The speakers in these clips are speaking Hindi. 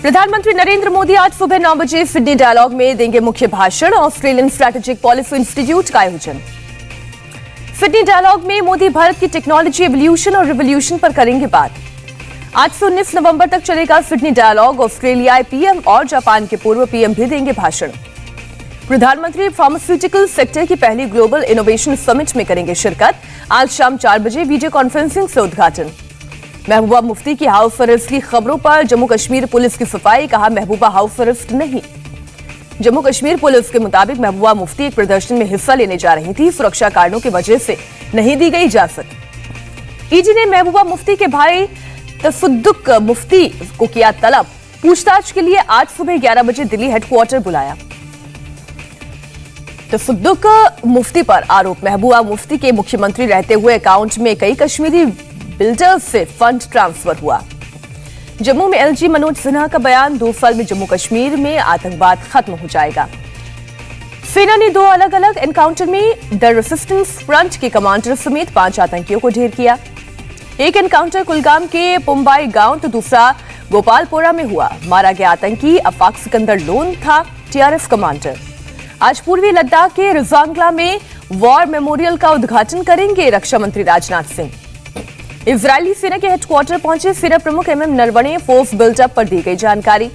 प्रधानमंत्री नरेंद्र मोदी आज सुबह 9 बजे सिडनी डायलॉग में देंगे मुख्य भाषण। ऑस्ट्रेलियन स्ट्रैटेजिक पॉलिसी इंस्टीट्यूट का आयोजन। सिडनी डायलॉग में मोदी भारत की टेक्नोलॉजी एवोल्यूशन और रिवोल्यूशन पर करेंगे बात। आज से 19 नवंबर तक चलेगा सिडनी डायलॉग। ऑस्ट्रेलियाई पीएम और जापान के पूर्व पीएम भी देंगे भाषण। प्रधानमंत्री फार्मास्यूटिकल सेक्टर की पहली ग्लोबल इनोवेशन समिट में करेंगे शिरकत। आज शाम 4 बजे वीडियो कॉन्फ्रेंसिंग से उद्घाटन। महबूबा मुफ्ती की हाउस अरेस्ट की खबरों पर जम्मू कश्मीर पुलिस की सफाई। कहा, महबूबा हाउस अरेस्ट नहीं। जम्मू कश्मीर पुलिस के मुताबिक महबूबा मुफ्ती एक प्रदर्शन में हिस्सा लेने जा रही थी। सुरक्षा कारणों की वजह से नहीं दी गई इजाजत। ईडी ने महबूबा मुफ्ती के भाई तफुद्दुक मुफ्ती को किया तलब। पूछताछ के लिए आज सुबह 11 बजे दिल्ली हेडक्वार्टर बुलाया। तफुद्दुक मुफ्ती पर आरोप, महबूबा मुफ्ती के मुख्यमंत्री रहते हुए अकाउंट में कई कश्मीरी बिल्डर्स से फंड ट्रांसफर हुआ। जम्मू में एलजी मनोज सिन्हा का बयान, 2 साल में जम्मू कश्मीर में आतंकवाद खत्म हो जाएगा। सेना ने 2 अलग अलग एनकाउंटर में द रेसिस्टेंस फ्रंट के कमांडर समेत 5 आतंकियों को ढेर किया। एक एनकाउंटर कुलगाम के पुम्बाई गांव तो दूसरा गोपालपोरा में हुआ। मारा गया आतंकी अफाक सिकंदर लोन था, टीआरएफ कमांडर। आज पूर्वी लद्दाख के रिजांगला में वॉर मेमोरियल का उद्घाटन करेंगे रक्षा मंत्री राजनाथ सिंह। इजरायली सेना के हेडक्वार्टर पहुंचे सेना प्रमुख एमएम नरवणे। फोर्स बिल्डअप पर दी गई जानकारी।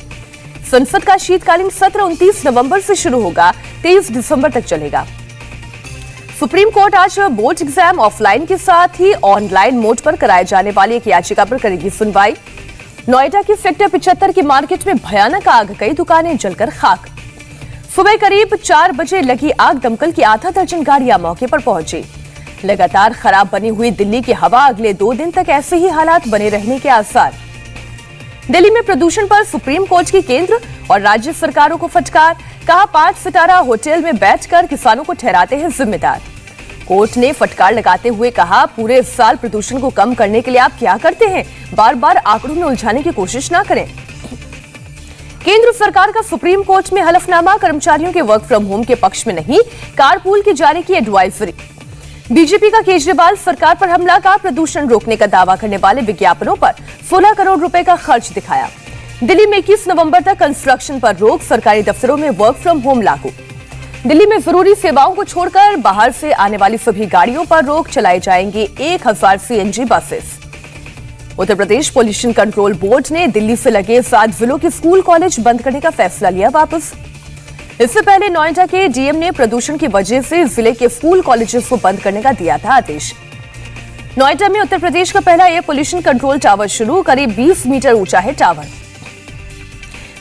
संसद का शीतकालीन सत्र 29 नवंबर से शुरू होगा, 23 दिसंबर तक चलेगा। सुप्रीम कोर्ट आज बोर्ड एग्जाम ऑफलाइन के साथ ही ऑनलाइन मोड पर कराए जाने वाली एक याचिका पर करेगी सुनवाई। नोएडा की सेक्टर 75 की मार्केट में भयानक आग, कई दुकानें जलकर खाक। सुबह करीब 4 बजे लगी आग, दमकल की आधा दर्जन गाड़ियां मौके पर पहुंची। लगातार खराब बनी हुई दिल्ली की हवा, अगले 2 दिन तक ऐसे ही हालात बने रहने के आसार। दिल्ली में प्रदूषण पर सुप्रीम कोर्ट की केंद्र और राज्य सरकारों को फटकार। कहा, 5 सितारा होटल में बैठकर किसानों को ठहराते हैं जिम्मेदार। कोर्ट ने फटकार लगाते हुए कहा, पूरे साल प्रदूषण को कम करने के लिए आप क्या करते हैं? बार बार आंकड़ों में उलझाने की कोशिश ना करें। केंद्र सरकार का सुप्रीम कोर्ट में हलफनामा, कर्मचारियों के वर्क फ्रॉम होम के पक्ष में नहीं, कारपूल की जारी की एडवाइजरी। बीजेपी का केजरीवाल सरकार पर हमला का, प्रदूषण रोकने का दावा करने वाले विज्ञापनों पर 16 करोड़ रुपए का खर्च दिखाया। दिल्ली में 21 नवंबर तक कंस्ट्रक्शन पर रोक, सरकारी दफ्तरों में वर्क फ्रॉम होम लागू। दिल्ली में जरूरी सेवाओं को छोड़कर बाहर से आने वाली सभी गाड़ियों पर रोक, चलाई जाएंगी 1000 CNG buses. Uttar Pradesh pollution control board ने दिल्ली से लगे 7 जिलों के स्कूल कॉलेज बंद करने का फैसला लिया वापस। इससे पहले नोएडा के डीएम ने प्रदूषण की वजह से जिले के स्कूल कॉलेजेस को बंद करने का दिया था आदेश। नोएडा में उत्तर प्रदेश का पहला एयर पोल्यूशन कंट्रोल टावर शुरू, करीब 20 मीटर ऊंचा है टावर।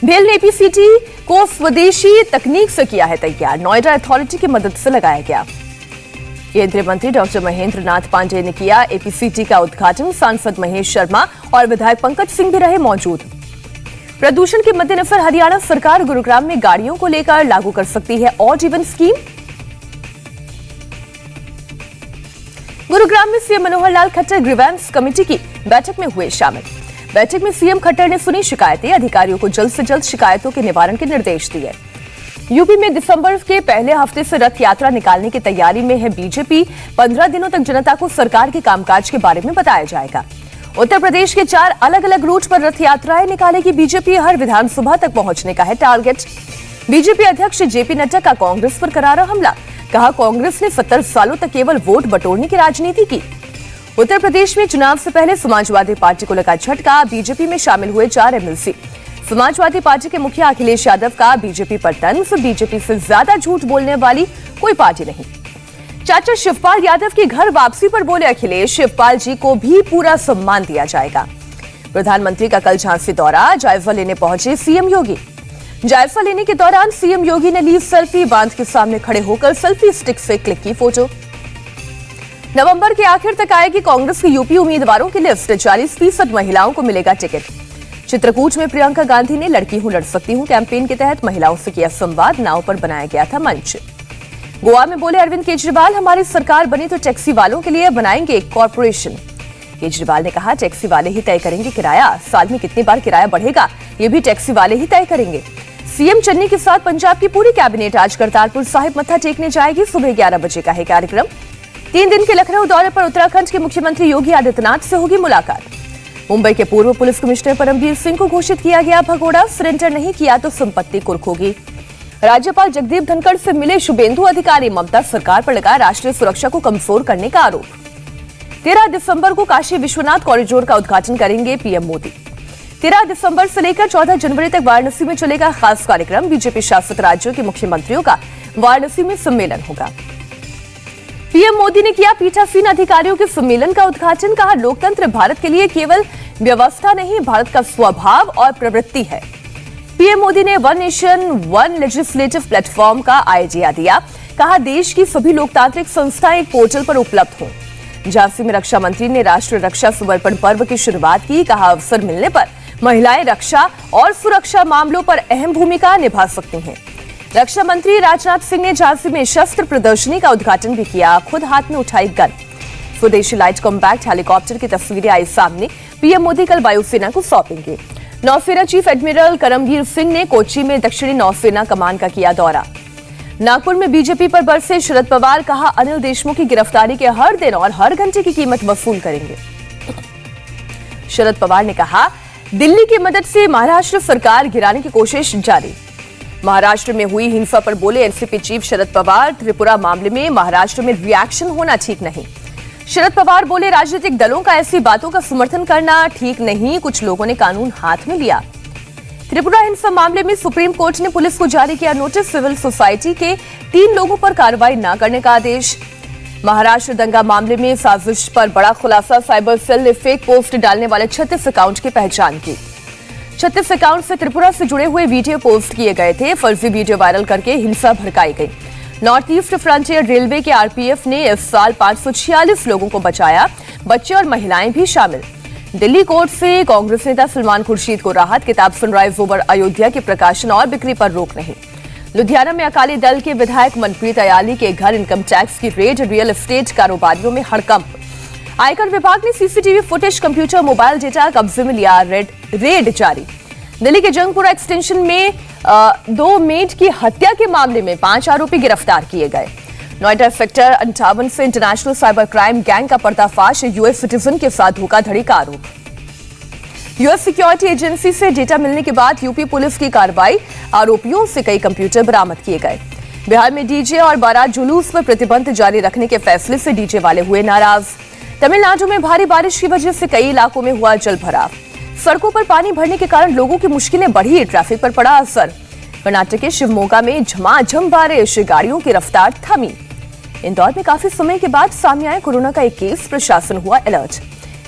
भेल ने एपीसीटी को स्वदेशी तकनीक से किया है तैयार, नोएडा अथॉरिटी की मदद से लगाया गया। केंद्रीय मंत्री डॉक्टर महेंद्र नाथ पांडेय ने किया एपीसीटी का उद्घाटन। सांसद महेश शर्मा और विधायक पंकज सिंह भी रहे मौजूद। प्रदूषण के मद्देनजर हरियाणा सरकार गुरुग्राम में गाड़ियों को लेकर लागू कर सकती है ऑड इवन स्कीम। गुरुग्राम में CM Manohar Lal Khattar grievance committee की बैठक में हुए शामिल। बैठक में सीएम खट्टर ने सुनी शिकायतें, अधिकारियों को जल्द से जल्द शिकायतों के निवारण के निर्देश दिए। यूपी में दिसंबर के पहले हफ्ते से रथ यात्रा निकालने की तैयारी में है बीजेपी। 15 दिनों तक जनता को सरकार के कामकाज के बारे में बताया जाएगा। उत्तर प्रदेश के 4 अलग अलग रूट पर रथ यात्राएं निकालेगी बीजेपी। हर विधानसभा तक पहुंचने का है टारगेट। बीजेपी अध्यक्ष जेपी नड्डा का कांग्रेस पर करारा हमला। कहा, कांग्रेस ने 70 सालों तक केवल वोट बटोरने की राजनीति की। उत्तर प्रदेश में चुनाव से पहले समाजवादी पार्टी को लगा झटका। बीजेपी में शामिल हुए 4 एमएलसी। समाजवादी पार्टी के मुखिया अखिलेश यादव का बीजेपी पर तंज, बीजेपी से ज्यादा झूठ बोलने वाली कोई पार्टी नहीं। चाचा शिवपाल यादव की घर वापसी पर बोले अखिलेश, शिवपाल जी को भी पूरा सम्मान दिया जाएगा। प्रधानमंत्री का कल झांसी दौरा, जायजा लेने पहुंचे सीएम योगी। जायजा लेने के दौरान सीएम योगी ने ली सेल्फी, बांध के सामने खड़े होकर सेल्फी स्टिक से क्लिक की फोटो। नवंबर के आखिर तक आएगी कांग्रेस की यूपी उम्मीदवारों की लिस्ट, 40% महिलाओं को मिलेगा टिकट। चित्रकूट में प्रियंका गांधी ने लड़की हूं लड़ सकती हूं कैंपेन के तहत महिलाओं से किया संवाद, नाव पर बनाया गया था मंच। गोवा में बोले अरविंद केजरीवाल, हमारी सरकार बनी तो टैक्सी वालों के लिए बनाएंगे एक कॉर्पोरेशन। केजरीवाल ने कहा, टैक्सी वाले ही तय करेंगे किराया, साल में कितनी बार किराया बढ़ेगा ये भी टैक्सी वाले ही तय करेंगे। सीएम चन्नी के साथ पंजाब की पूरी कैबिनेट आज करतारपुर साहिब मत्था टेकने जाएगी। सुबह 11 बजे का है कार्यक्रम। 3 दिन के लखनऊ दौरे पर उत्तराखंड के मुख्यमंत्री योगी आदित्यनाथ से होगी मुलाकात। मुंबई के पूर्व पुलिस कमिश्नर परमवीर सिंह को घोषित किया गया भगोड़ा, सरेंडर नहीं किया तो संपत्ति कुर्क होगी। राज्यपाल जगदीप धनखड़ से मिले शुभेंदु अधिकारी, ममता सरकार पर लगा राष्ट्रीय सुरक्षा को कमजोर करने का आरोप। 13 दिसंबर को काशी विश्वनाथ कॉरिडोर का उद्घाटन करेंगे पीएम मोदी। 13 दिसंबर से लेकर 14 जनवरी तक वाराणसी में चलेगा खास कार्यक्रम। बीजेपी शासित राज्यों के मुख्यमंत्रियों का वाराणसी में सम्मेलन होगा। पीएम मोदी ने किया पीठासीन अधिकारियों के सम्मेलन का उद्घाटन। कहा, लोकतंत्र भारत के लिए केवल व्यवस्था नहीं, भारत का स्वभाव और प्रवृत्ति है। पीएम मोदी ने one nation one legislative platform का आइडिया दिया। कहा, देश की सभी लोकतांत्रिक संस्थाएं एक पोर्टल पर उपलब्ध हों। झांसी में रक्षा मंत्री ने राष्ट्रीय रक्षा समर्पण पर्व की शुरुआत की। कहा, अवसर मिलने पर महिलाएं रक्षा और सुरक्षा मामलों पर अहम भूमिका निभा सकती हैं। रक्षा मंत्री राजनाथ सिंह ने झांसी में शस्त्र प्रदर्शनी का उद्घाटन भी किया। खुद हाथ में उठाई गन। स्वदेशी लाइट कॉम्पैक्ट हेलीकॉप्टर की तस्वीरें आई सामने। पीएम मोदी कल वायुसेना को सौंपेंगे। नौसेना चीफ एडमिरल करमबीर सिंह ने कोच्चि में दक्षिणी नौसेना कमान का किया दौरा। नागपुर में बीजेपी पर बरसे शरद पवार। कहा, अनिल देशमुख की गिरफ्तारी के हर दिन और हर घंटे की कीमत वसूल करेंगे। शरद पवार ने कहा, दिल्ली की मदद से महाराष्ट्र सरकार गिराने की कोशिश जारी। महाराष्ट्र में हुई हिंसा पर बोले एनसीपी चीफ शरद पवार। त्रिपुरा मामले में महाराष्ट्र में रिएक्शन होना ठीक नहीं। शरद पवार बोले, राजनीतिक दलों का ऐसी बातों का समर्थन करना ठीक नहीं। कुछ लोगों ने कानून हाथ में लिया। त्रिपुरा हिंसा मामले में सुप्रीम कोर्ट ने पुलिस को जारी किया नोटिस। सिविल सोसाइटी के 3 लोगों पर कार्रवाई न करने का आदेश। महाराष्ट्र दंगा मामले में साजिश पर बड़ा खुलासा। साइबर सेल ने फेक पोस्ट डालने वाले 36 अकाउंट की पहचान की। 36 अकाउंट से त्रिपुरा से जुड़े हुए वीडियो पोस्ट किए गए थे। फर्जी वीडियो वायरल करके हिंसा भड़काई गई। नॉर्थ ईस्ट फ्रंटियर रेलवे के आरपीएफ ने इस साल 546 लोगों को बचाया। बच्चे और महिलाएं भी शामिल। दिल्ली कोर्ट से कांग्रेस नेता सलमान खुर्शीद को राहत। किताब सनराइज ओवर अयोध्या के प्रकाशन और बिक्री पर रोक नहीं। लुधियाना में अकाली दल के विधायक मनप्रीत अयाली के घर इनकम टैक्स की रेड। रियल एस्टेट कारोबारियों में हड़कंप। आयकर विभाग ने CCTV footage, computer, mobile data कब्जे में लिया। रेड जारी। दिल्ली के जंगपुरा एक्सटेंशन में 2 मेड की हत्या के मामले में 5 आरोपी गिरफ्तार किए गए। नोएडा सेक्टर 58 से इंटरनेशनल साइबर क्राइम गैंग का पर्दाफाश। यूएस सिटीजन के साथ धोखाधड़ी का आरोप। यूएस सिक्योरिटी एजेंसी से डेटा मिलने के बाद यूपी पुलिस की कार्रवाई। आरोपियों से कई कंप्यूटर बरामद किए गए। बिहार में डीजे और बारात जुलूस पर प्रतिबंध जारी रखने के फैसले से डीजे वाले हुए नाराज। तमिलनाडु में भारी बारिश की वजह से कई इलाकों में हुआ जलभराव। सड़कों पर पानी भरने के कारण लोगों की मुश्किलें बढ़ी। ट्रैफिक पर पड़ा असर। कर्नाटक के शिवमोगा में झमाझम बारिश। गाड़ियों की रफ्तार थमी। इंदौर में काफी समय के बाद सामने आया कोरोना का एक केस। प्रशासन हुआ अलर्ट।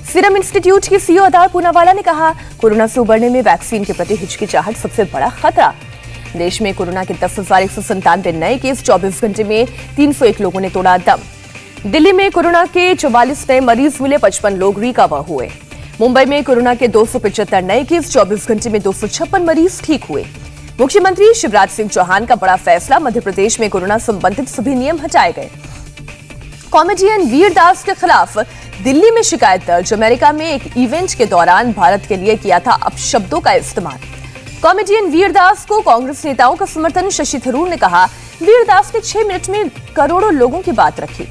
सीरम इंस्टीट्यूट के सीईओ अदार पूनावाला ने कहा, कोरोना से उबरने में वैक्सीन के प्रति हिचकिचाहट सबसे बड़ा खतरा। देश में कोरोना के 10,197 नए केस। 24 घंटे में 301 लोगों ने तोड़ा दम। दिल्ली में कोरोना के 44 नए मरीज मिले। 55 लोग रिकवर हुए। मुंबई में कोरोना के 275 नए केस। 24 घंटे में 256 मरीज ठीक हुए। मुख्यमंत्री शिवराज सिंह चौहान का बड़ा फैसला। मध्य प्रदेश में कोरोना संबंधित सभी नियम हटाए गए। कॉमेडियन वीर दास के खिलाफ दिल्ली में शिकायत दर्ज। अमेरिका में एक इवेंट के दौरान भारत के लिए किया था अपशब्दों का इस्तेमाल। कॉमेडियन वीर दास को कांग्रेस नेताओं का समर्थन। शशि थरूर ने कहा, वीर दास ने 6 मिनट में करोड़ों लोगों की बात रखी।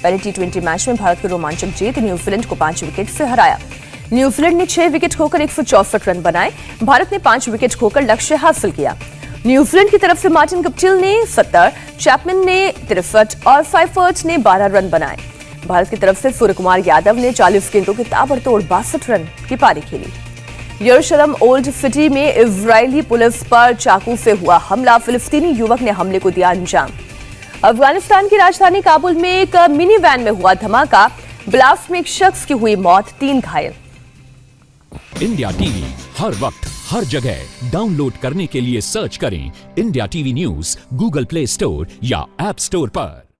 पहले T20 मैच में भारत की रोमांचक जीत। न्यूजीलैंड को 5 विकेट से हराया। न्यूजीलैंड ने 6 विकेट खोकर 164 रन बनाए। भारत ने 5 विकेट खोकर लक्ष्य हासिल किया। न्यूजीलैंड की तरफ से मार्टिन गप्टिल ने 70, चैपमैन ने 63 और साइफर्ट ने 12 रन बनाए। भारत की तरफ से सूर्य कुमार यादव ने 40 गेंदों के ताबड़तोड़ 62 रन की पारी खेली। यरूशलेम ओल्ड सिटी में इजरायली पुलिस पर चाकू से हुआ हमला। फिलिस्तीनी युवक ने हमले को दिया अंजाम। अफगानिस्तान की राजधानी काबुल में एक मिनी वैन में हुआ धमाका। ब्लास्ट में एक शख्स की हुई मौत, 3 घायल। इंडिया टीवी हर वक्त हर जगह डाउनलोड करने के लिए सर्च करें India TV news Google play store या ऐप स्टोर पर।